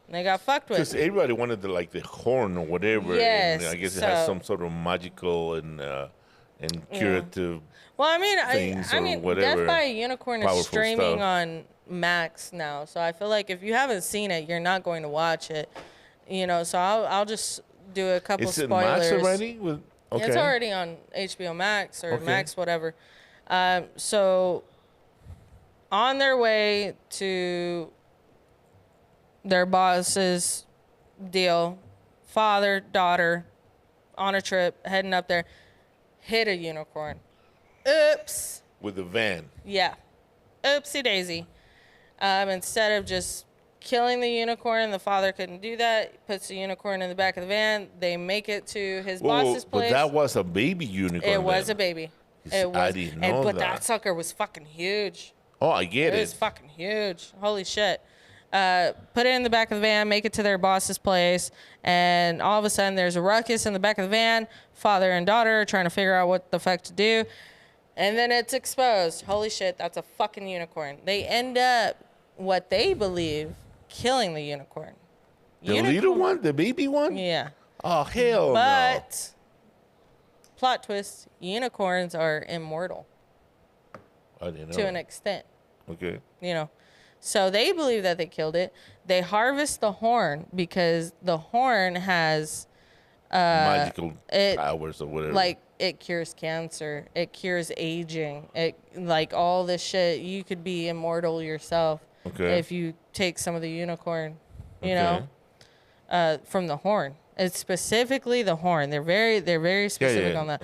Speaker 2: They got fucked with.
Speaker 3: Because everybody wanted the horn or whatever.
Speaker 2: Yes.
Speaker 3: And I guess it has some sort of magical and curative
Speaker 2: Well, I
Speaker 3: things
Speaker 2: mean,
Speaker 3: whatever.
Speaker 2: Death by a Unicorn is streaming
Speaker 3: stuff.
Speaker 2: on Max now. So I feel like if you haven't seen it, you're not going to watch it. So I'll just do a couple spoilers.
Speaker 3: Is it Max already? Okay.
Speaker 2: It's already on HBO Max or Max, whatever. So on their way to their boss's deal, father, daughter, on a trip, heading up there, hit a unicorn. Oops.
Speaker 3: With the van.
Speaker 2: Yeah. Oopsie daisy. Instead of just killing the unicorn, the father couldn't do that. Puts the unicorn in the back of the van. They make it to his boss's place.
Speaker 3: But that was a baby unicorn.
Speaker 2: It was a baby. It was.
Speaker 3: I didn't know
Speaker 2: But that sucker was fucking huge.
Speaker 3: Oh, I get it.
Speaker 2: It was fucking huge. Holy shit. Put it in the back of the van, make it to their boss's place, and all of a sudden there's a ruckus in the back of the van. Father and daughter are trying to figure out what the fuck to do. And then it's exposed. Holy shit, that's a fucking unicorn. They end up, what they believe, killing the unicorn.
Speaker 3: The little one? The baby one?
Speaker 2: Yeah.
Speaker 3: Oh, hell no.
Speaker 2: But, plot twist, unicorns are immortal.
Speaker 3: I didn't know.
Speaker 2: To an extent.
Speaker 3: Okay.
Speaker 2: So they believe that they killed it. They harvest the horn because the horn has
Speaker 3: magical powers or whatever.
Speaker 2: Like it cures cancer, it cures aging, it like all this shit. You could be immortal yourself if you take some of the unicorn, from the horn. It's specifically the horn. They're very specific on that.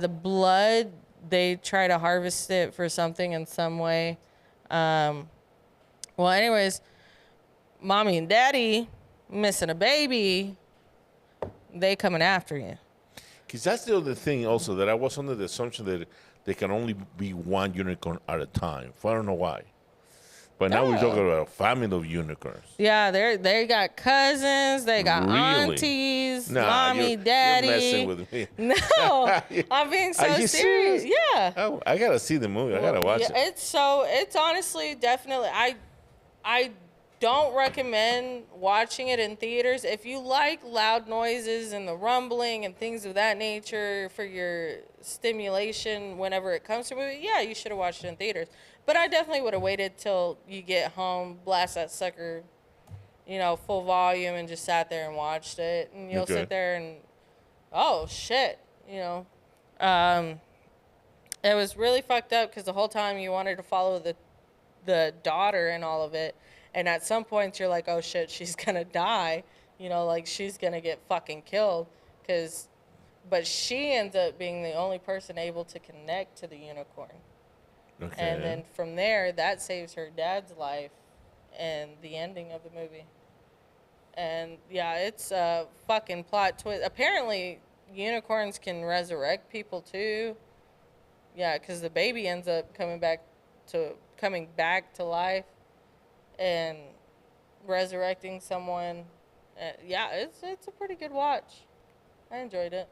Speaker 2: The blood, they try to harvest it for something in some way. Well, anyways, mommy and daddy missing a baby, they coming after you.
Speaker 3: Because that's the other thing also, that I was under the assumption that there can only be one unicorn at a time. I don't know why. But now we're talking about a family of unicorns.
Speaker 2: Yeah, they got cousins, they got aunties, mommy, daddy.
Speaker 3: You're messing with me.
Speaker 2: No, I'm being so serious. Yeah.
Speaker 3: Oh, I gotta see the movie. I gotta watch it.
Speaker 2: It's honestly definitely. I don't recommend watching it in theaters. If you like loud noises and the rumbling and things of that nature for your stimulation whenever it comes to a movie, yeah, you should have watched it in theaters. But I definitely would have waited till you get home, blast that sucker, full volume, and just sat there and watched it. And you'll sit there and, oh, shit, It was really fucked up because the whole time you wanted to follow the daughter and all of it. And at some points you're like, oh, shit, she's going to die. She's going to get fucking killed. But she ends up being the only person able to connect to the unicorn. Okay. And then from there, that saves her dad's life and the ending of the movie. And, yeah, it's a fucking plot twist. Apparently, unicorns can resurrect people, too. Yeah, because the baby ends up coming back to life and resurrecting someone. Yeah, it's a pretty good watch. I enjoyed it.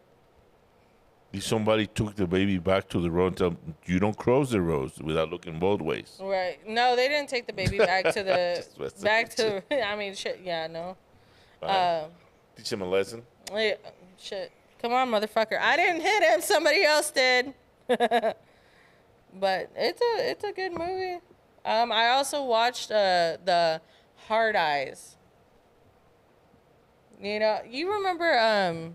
Speaker 3: If somebody took the baby back to the road and tell 'em, you don't cross the roads without looking both ways.
Speaker 2: Right? No, they didn't take the baby back to the
Speaker 3: Just messing
Speaker 2: back
Speaker 3: with you.
Speaker 2: to. I mean, shit. Yeah, no.
Speaker 3: Right. Teach him a lesson.
Speaker 2: Yeah, shit. Come on, motherfucker. I didn't hit him. Somebody else did. But it's a good movie. I also watched the Hard Eyes. You know, you remember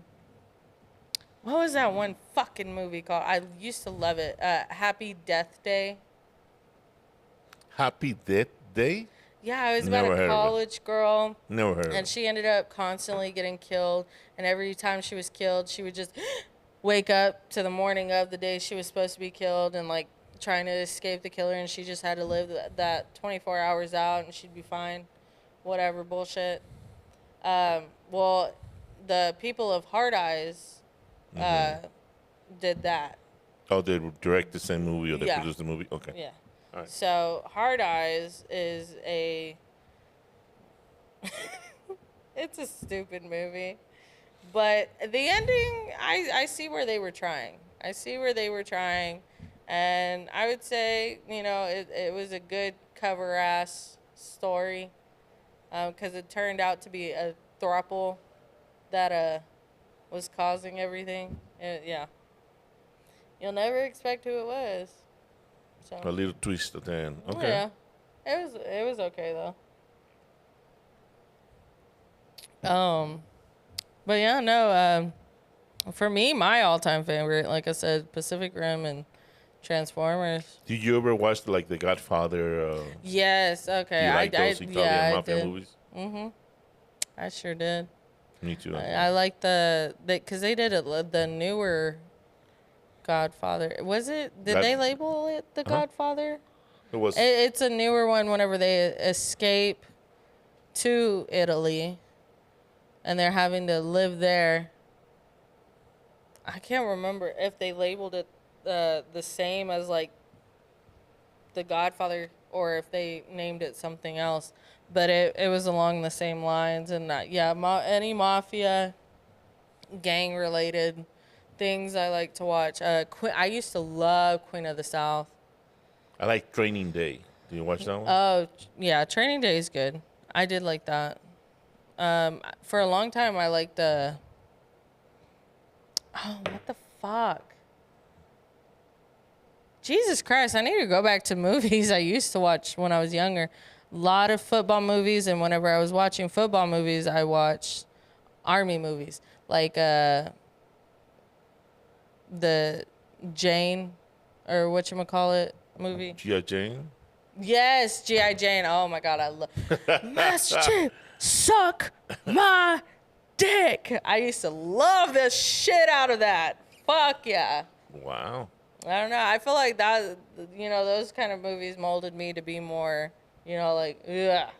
Speaker 2: what was that one fucking movie called? I used to love it. Happy Death Day.
Speaker 3: Happy Death Day?
Speaker 2: Yeah, it was
Speaker 3: Never
Speaker 2: about
Speaker 3: heard
Speaker 2: a
Speaker 3: of it.
Speaker 2: college girl.
Speaker 3: Never heard of
Speaker 2: And
Speaker 3: it.
Speaker 2: she ended up constantly getting killed. And every time she was killed, she would just wake up to the morning of the day she was supposed to be killed and, like, trying to escape the killer. And she just had to live that 24 hours out and she'd be fine. Whatever bullshit. Well, the people of Hard Eyes did that.
Speaker 3: Oh, they direct the same movie or they
Speaker 2: Yeah.
Speaker 3: produce the movie? Okay.
Speaker 2: Yeah.
Speaker 3: All right.
Speaker 2: So Hard Eyes is it's a stupid movie, but the ending, I see where they were trying. I see where they were trying, and I would say, you know, it was a good cover ass story, because it turned out to be a throuple that was causing everything. Yeah, you'll never expect who it was. So.
Speaker 3: A little twist at the end. Okay.
Speaker 2: Yeah, it was okay though. But yeah, no. For me, my all-time favorite, like I said, Pacific Rim and Transformers.
Speaker 3: Did you ever watch like The Godfather?
Speaker 2: Yes.
Speaker 3: Do
Speaker 2: Okay.
Speaker 3: you like those Italian
Speaker 2: I
Speaker 3: mafia
Speaker 2: did.
Speaker 3: movies?
Speaker 2: I sure did.
Speaker 3: Me too.
Speaker 2: I like because they did the newer Godfather. Was it? Did they label it the Godfather?
Speaker 3: It was.
Speaker 2: It's a newer one. Whenever they escape to Italy, and they're having to live there. I can't remember if they labeled it the same as like the Godfather or if they named it something else, but it was along the same lines. And any mafia, gang related things I like to watch. I used to love Queen of the South.
Speaker 3: I like Training Day. Did you watch that one?
Speaker 2: Oh yeah, Training Day is good. I did like that. For a long time, I liked the. Oh, what the fuck? Jesus Christ, I need to go back to movies I used to watch when I was younger. A lot of football movies, and whenever I was watching football movies, I watched army movies. Like the Jane, or whatchamacallit movie.
Speaker 3: G.I. Jane?
Speaker 2: Yes, G.I. Jane. Oh my God, I love Master Chief, suck my dick. I used to love the shit out of that. Fuck yeah.
Speaker 3: Wow.
Speaker 2: I don't know. I feel like that, those kind of movies molded me to be more, like, ugh.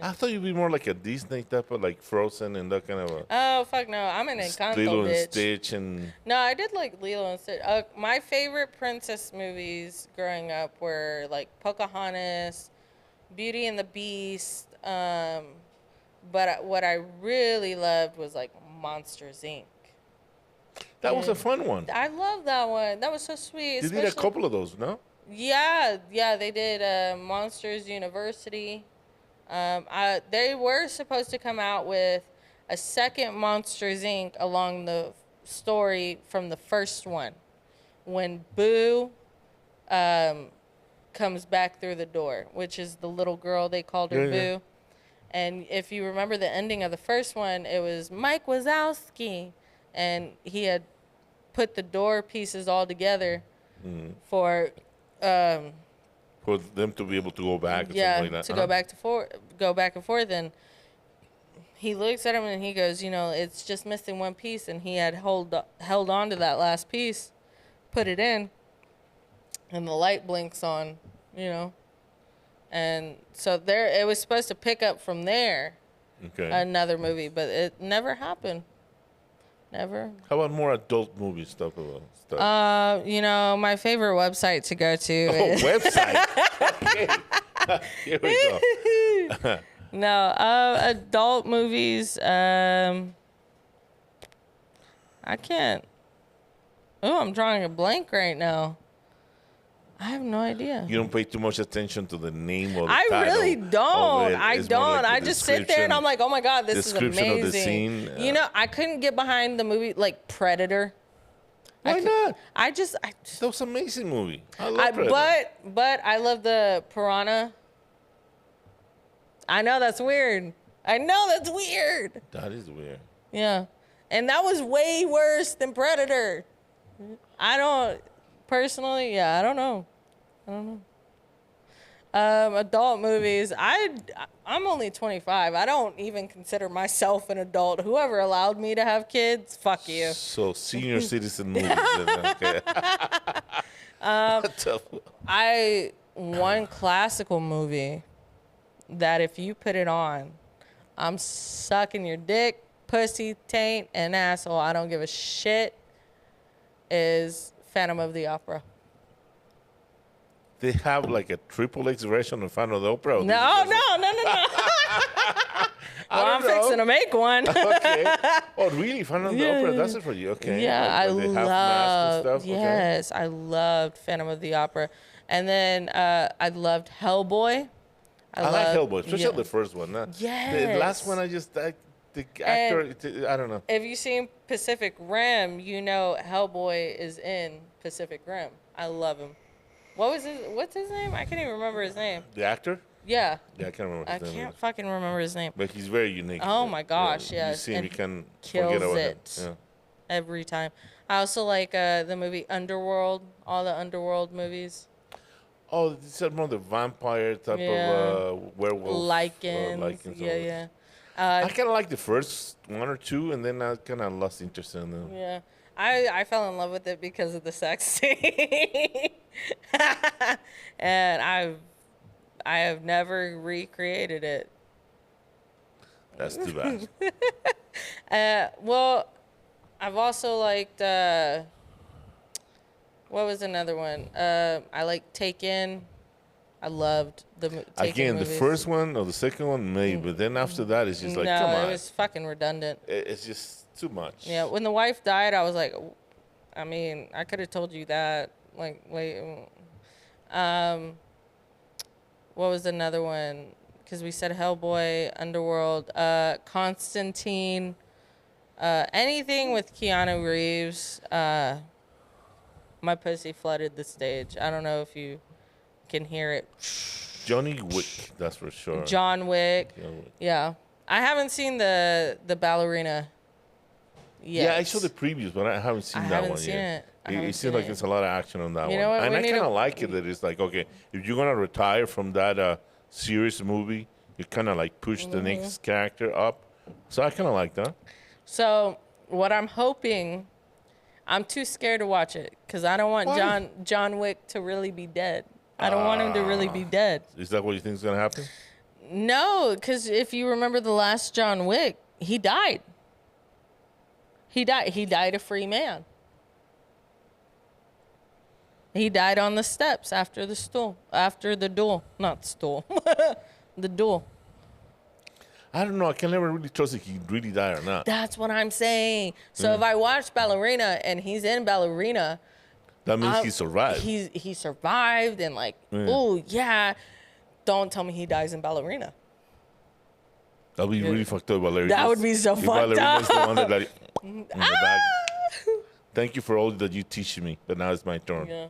Speaker 3: I thought you'd be more like a Disney type of like Frozen and that kind of a.
Speaker 2: Oh, fuck no. I'm an Encanto
Speaker 3: Lilo and
Speaker 2: bitch.
Speaker 3: Stitch and.
Speaker 2: No, I did like Lilo and Stitch. My favorite princess movies growing up were like Pocahontas, Beauty and the Beast. But what I really loved was like Monsters Inc.
Speaker 3: That was a fun one.
Speaker 2: I love that one. That was so sweet.
Speaker 3: They did a couple of those, no?
Speaker 2: Yeah, they did Monsters University. They were supposed to come out with a second Monsters Inc. along the story from the first one, when Boo comes back through the door, which is the little girl, they called her Boo.
Speaker 3: Yeah.
Speaker 2: And if you remember the ending of the first one, it was Mike Wazowski, and he had put the door pieces all together for
Speaker 3: them to be able to go back. Or
Speaker 2: yeah,
Speaker 3: something like that.
Speaker 2: to go back and forth. And he looks at him and he goes, it's just missing one piece, and he had held on to that last piece, put it in, and the light blinks on, and so it was supposed to pick up from there.
Speaker 3: Okay.
Speaker 2: Another movie, but it never happened. Never.
Speaker 3: How about more adult movie stuff?
Speaker 2: You know, my favorite website to go to is
Speaker 3: Website. Okay. Here we go.
Speaker 2: no, adult movies. I can't. Oh, I'm drawing a blank right now. I have no idea.
Speaker 3: You don't pay too much attention to the name of the
Speaker 2: I
Speaker 3: title
Speaker 2: really don't.
Speaker 3: of it.
Speaker 2: I
Speaker 3: It's more
Speaker 2: don't.
Speaker 3: like the
Speaker 2: I just sit there and I'm like, oh my God, this is
Speaker 3: description
Speaker 2: amazing.
Speaker 3: of the scene.
Speaker 2: You know, I couldn't get behind the movie like Predator.
Speaker 3: Why not?
Speaker 2: That
Speaker 3: was an amazing movie. I love Predator.
Speaker 2: but I love the Piranha. I know that's weird.
Speaker 3: That is weird.
Speaker 2: Yeah. And that was way worse than Predator. I don't know. Adult movies. I'm only 25. I don't even consider myself an adult. Whoever allowed me to have kids, fuck you.
Speaker 3: So senior citizen movies. Okay.
Speaker 2: One classical movie that if you put it on, I'm sucking your dick, pussy, taint, and asshole. I don't give a shit. Is Phantom of the Opera.
Speaker 3: They have like a triple X version of Phantom of the Opera?
Speaker 2: No. Well, I'm fixing to make one.
Speaker 3: Okay. Oh, really? Phantom of the Opera? That's it for you? Okay.
Speaker 2: Yeah,
Speaker 3: like they have masks and stuff?
Speaker 2: Yes, I loved Phantom of the Opera. And then I loved Hellboy.
Speaker 3: I like Hellboy, especially the first one.
Speaker 2: Yes.
Speaker 3: The last one, the actor, I don't know.
Speaker 2: If you've seen Pacific Rim, you know Hellboy is in Pacific Rim. I love him. What's his name? I can't even remember his name.
Speaker 3: The actor?
Speaker 2: Yeah.
Speaker 3: Yeah, I can't remember his name.
Speaker 2: I can't fucking remember his name.
Speaker 3: But he's very unique.
Speaker 2: Oh my gosh,
Speaker 3: yeah.
Speaker 2: yes.
Speaker 3: You see him, you can
Speaker 2: kills
Speaker 3: forget about
Speaker 2: it
Speaker 3: him.
Speaker 2: every time. I also like the movie Underworld, all the Underworld movies.
Speaker 3: Oh, this is more the vampire type of werewolf.
Speaker 2: Lycans. Yeah.
Speaker 3: I kind of like the first one or two, and then I kind of lost interest in them.
Speaker 2: Yeah. I fell in love with it because of the sex scene. And I have never recreated it.
Speaker 3: That's too bad.
Speaker 2: Well, I've also liked what was another one? I like Taken. I loved the Taken
Speaker 3: Again,
Speaker 2: movies.
Speaker 3: the first one or the second one, maybe, but then after that, it's just like, come on.
Speaker 2: No, it was fucking redundant.
Speaker 3: It's just too much.
Speaker 2: Yeah, when the wife died, I was like, I mean, I could have told you that. Like, wait. What was another one? Because we said Hellboy, Underworld, Constantine, anything with Keanu Reeves. My pussy flooded the stage. I don't know if you can hear it.
Speaker 3: Johnny Wick, that's for sure.
Speaker 2: John Wick. Yeah. I haven't seen the ballerina yet.
Speaker 3: Yeah, I saw the previews, but I haven't seen that one yet. It seems like there's a lot of action on that one.
Speaker 2: Know what?
Speaker 3: And I kind of like it that it's like, okay, if you're going to retire from that serious movie, you kind of like push the next character up. So I kind of like that.
Speaker 2: So what I'm hoping, I'm too scared to watch it because I don't want John Wick to really be dead. I don't want him to really be dead.
Speaker 3: Is that what you think is going to happen?
Speaker 2: No, because if you remember the last John Wick, he died. He died a free man. He died on the steps after the duel. Not stool. The duel.
Speaker 3: I don't know. I can never really trust if he really died or not.
Speaker 2: That's what I'm saying. So if I watch Ballerina and he's in Ballerina,
Speaker 3: that means he survived.
Speaker 2: He survived and like, oh yeah. Don't tell me he dies in Ballerina.
Speaker 3: That'd be really fucked up. Ballerina.
Speaker 2: That would be so fucked up.
Speaker 3: The one that like, in the bag. Thank you for all that you teach me, but now it's my turn.
Speaker 2: Yeah.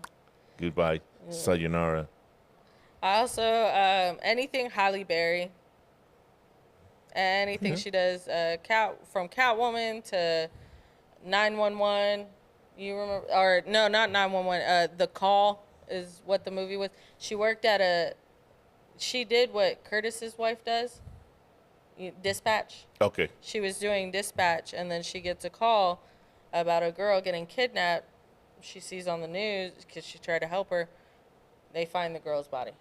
Speaker 3: Goodbye. Sayonara.
Speaker 2: I also anything Halle Berry. Anything she does, from Catwoman to 911. You remember? Or no, not 911. The Call is what the movie was. She worked at she did what Curtis's wife does. Dispatch.
Speaker 3: Okay.
Speaker 2: She was doing dispatch, and then she gets a call about a girl getting kidnapped. She sees on the news because she tried to help her. They find the girl's body.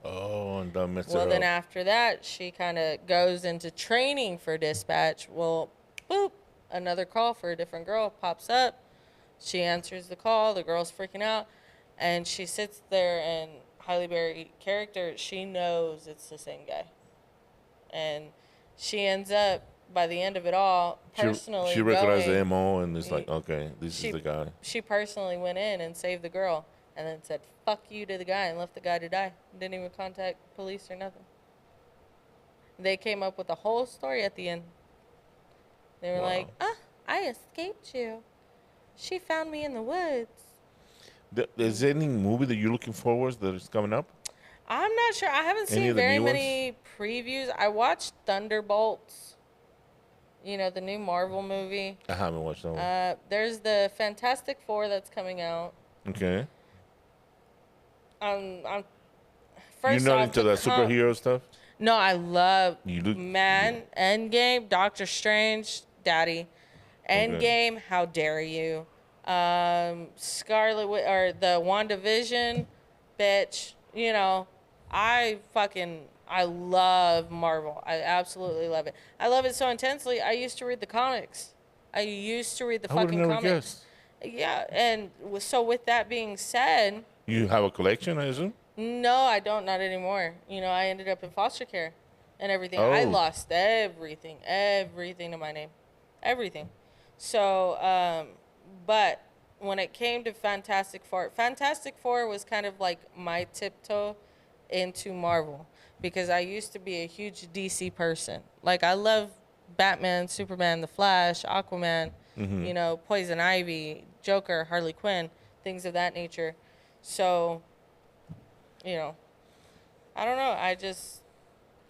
Speaker 3: Oh, and that messed her
Speaker 2: Well, then
Speaker 3: up.
Speaker 2: after that, she kind of goes into training for dispatch. Well, boop, another call for a different girl pops up. She answers the call. The girl's freaking out, and she sits there. And Halle Berry character, she knows it's the same guy, and she ends up by the end of it all personally.
Speaker 3: She recognized
Speaker 2: going,
Speaker 3: the MO and it's like, okay, this
Speaker 2: she,
Speaker 3: is the guy.
Speaker 2: She personally went in and saved the girl, and then said "fuck you" to the guy and left the guy to die. Didn't even contact police or nothing. They came up with a whole story at the end. They were like, I escaped you. She found me in the woods.
Speaker 3: Is there any movie that you're looking forward that is coming up?
Speaker 2: I'm not sure. I haven't seen very many previews. I watched Thunderbolts. You know, the new Marvel movie.
Speaker 3: I haven't watched that one.
Speaker 2: There's the Fantastic Four that's coming out.
Speaker 3: Okay.
Speaker 2: I'm
Speaker 3: You're not into that superhero stuff?
Speaker 2: No, I love Endgame, Doctor Strange, Daddy. Endgame, how dare you? Scarlet or the WandaVision, bitch. You know, I love Marvel. I absolutely love it. I love it so intensely. I used to read the comics. I used to read the fucking comics.
Speaker 3: Guessed.
Speaker 2: Yeah, and so with that being said,
Speaker 3: you have a collection, I assume?
Speaker 2: No, I don't. Not anymore. You know, I ended up in foster care and everything.
Speaker 3: Oh.
Speaker 2: I lost everything to my name, everything. So, but when it came to Fantastic Four was kind of like my tiptoe into Marvel, because I used to be a huge DC person. Like, I love Batman, Superman, The Flash, Aquaman, you know, Poison Ivy, Joker, Harley Quinn, things of that nature. So, you know, I don't know.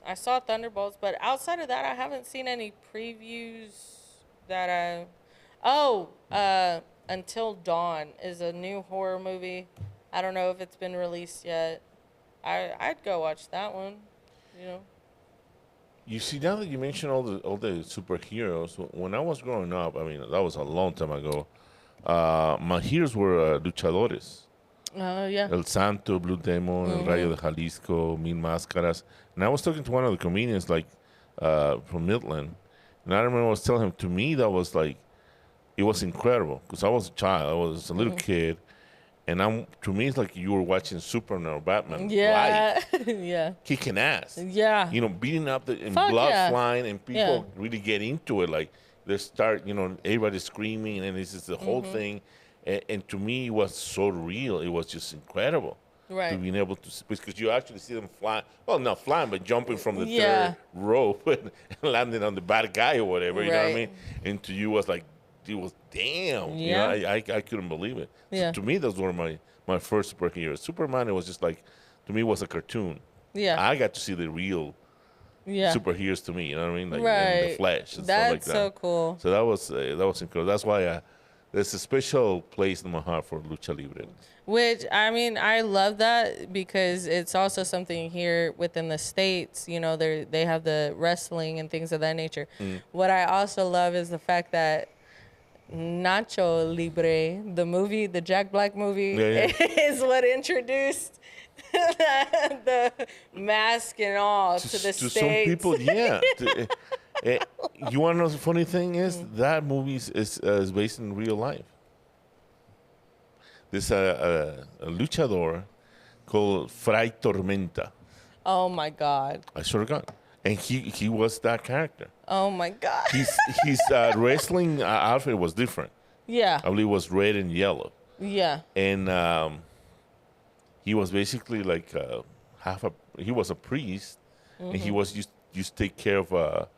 Speaker 2: I saw Thunderbolts, but outside of that, I haven't seen any previews that Until Dawn is a new horror movie. I don't know if it's been released yet. I'd go watch that one, you know.
Speaker 3: You see, now that you mention all the superheroes, when I was growing up, I mean, that was a long time ago, my heroes were luchadores.
Speaker 2: Yeah.
Speaker 3: El Santo, Blue Demon, El Rayo de Jalisco, Mil Máscaras. And I was talking to one of the comedians, like, from Midland. And I remember I was telling him, to me, that was like, it was incredible. Because I was a child. I was a little kid. And to me, it's like you were watching Superman or Batman.
Speaker 2: Yeah.
Speaker 3: Live,
Speaker 2: yeah.
Speaker 3: kicking ass.
Speaker 2: Yeah.
Speaker 3: You know, beating up and
Speaker 2: Fuck
Speaker 3: blood
Speaker 2: yeah.
Speaker 3: flying. And people really get into it. Like, they start, you know, everybody's screaming. And this is the whole thing. And to me, it was so real. It was just incredible.
Speaker 2: Right.
Speaker 3: To being able to, because you actually see them flying. Well, not flying, but jumping from the third rope and landing on the bad guy or whatever. You know what I mean? And to you was like, it was damn.
Speaker 2: Yeah.
Speaker 3: You know, I couldn't believe it.
Speaker 2: Yeah.
Speaker 3: So to me, those were my first superheroes. Superman, it was just like, to me, it was a cartoon.
Speaker 2: Yeah.
Speaker 3: I got to see the real superheroes to me. You know what I mean? Like in the flesh and
Speaker 2: That's
Speaker 3: stuff like that.
Speaker 2: so cool.
Speaker 3: So that was incredible. That's why there's a special place in my heart for Lucha Libre.
Speaker 2: Which, I mean, I love that because it's also something here within the States. You know, they have the wrestling and things of that nature. What I also love is the fact that Nacho Libre, the movie, the Jack Black movie, is what introduced the mask and all to the States.
Speaker 3: Some people, yeah. You want to know the funny thing is? That movie is based in real life. There's a luchador called Fray Tormenta.
Speaker 2: Oh, my God.
Speaker 3: I swear to God. And he was that character.
Speaker 2: Oh, my God.
Speaker 3: His wrestling outfit was different.
Speaker 2: Yeah.
Speaker 3: I believe it was red and yellow.
Speaker 2: Yeah.
Speaker 3: And he was basically like he was a priest, and he was used to take care of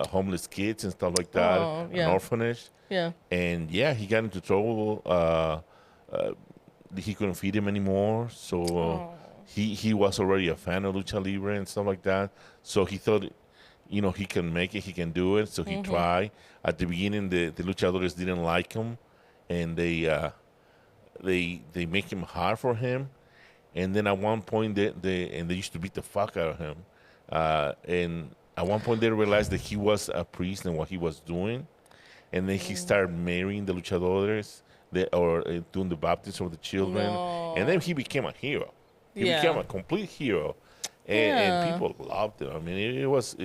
Speaker 3: homeless kids and stuff like that, an orphanage.
Speaker 2: Yeah.
Speaker 3: And he got into trouble. He couldn't feed him anymore, so he was already a fan of Lucha Libre and stuff like that. So he thought, you know, he can make it, he can do it. So he tried. At the beginning, the luchadores didn't like him, and they make him hard for him. And then at one point, they used to beat the fuck out of him. And at one point, they realized that he was a priest and what he was doing. And then he started marrying the luchadores, or doing the baptism of the children.
Speaker 2: No.
Speaker 3: And then he became a hero. He became a complete hero. And people loved it. I mean, it was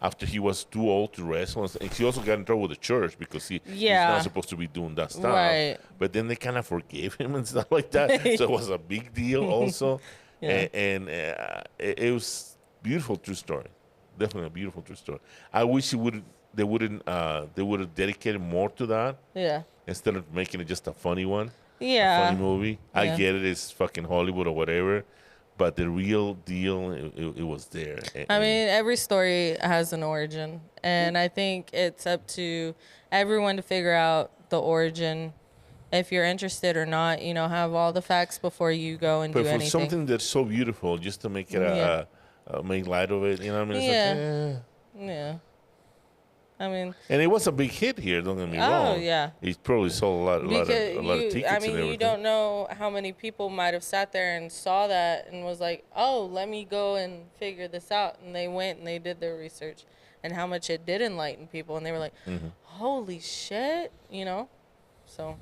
Speaker 3: after he was too old to wrestle. And he also got in trouble with the church because he's
Speaker 2: Yeah.
Speaker 3: not supposed to be doing that stuff.
Speaker 2: Right.
Speaker 3: But then they kind of forgave him and stuff like that. So it was a big deal also.
Speaker 2: Yeah.
Speaker 3: And it was beautiful true story. Definitely a beautiful true story. I wish they would have dedicated more to that
Speaker 2: Yeah.
Speaker 3: instead of making it just a funny one.
Speaker 2: Yeah.
Speaker 3: Funny movie. I
Speaker 2: Yeah.
Speaker 3: get it. It's fucking Hollywood or whatever. But the real deal, it was there.
Speaker 2: I mean, every story has an origin, and I think it's up to everyone to figure out the origin. If you're interested or not, have all the facts before you go and
Speaker 3: but
Speaker 2: do
Speaker 3: for
Speaker 2: anything.
Speaker 3: something that's so beautiful, just to make it make light of it, you know what I mean? It's like,
Speaker 2: Yeah. I mean,
Speaker 3: and it was a big hit here. Don't get me
Speaker 2: Oh,
Speaker 3: wrong.
Speaker 2: yeah.
Speaker 3: He probably sold a lot of tickets
Speaker 2: I
Speaker 3: and
Speaker 2: mean,
Speaker 3: everything.
Speaker 2: you don't know how many people might have sat there and saw that and was like, "Oh, let me go and figure this out," and they went and they did their research, and how much it did enlighten people, and they were like, "Holy shit," So,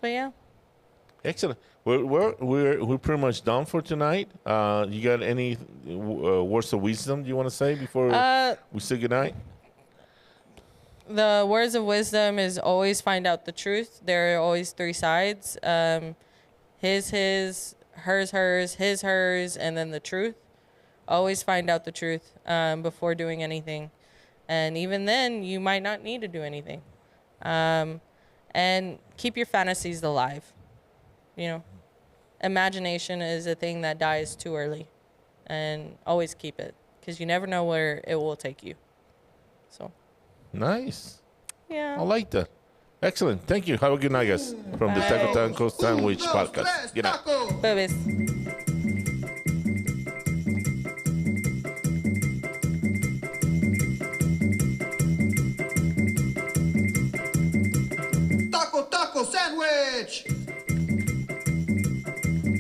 Speaker 2: but yeah.
Speaker 3: Excellent. We're pretty much done for tonight. You got any words of wisdom you want to say before we say goodnight?
Speaker 2: The words of wisdom is always find out the truth. There are always three sides. His, hers, his, hers, and then the truth. Always find out the truth before doing anything. And even then, you might not need to do anything. And keep your fantasies alive. Imagination is a thing that dies too early. And always keep it, because you never know where it will take you. So.
Speaker 3: Nice.
Speaker 2: Yeah.
Speaker 3: I like that. Excellent. Thank you. Have a good night, guys. From the Taco Taco Sandwich
Speaker 1: Un, dos,
Speaker 3: Podcast.
Speaker 1: tres,
Speaker 3: Good night.
Speaker 1: taco.
Speaker 2: Bebes.
Speaker 1: Taco, taco, sandwich.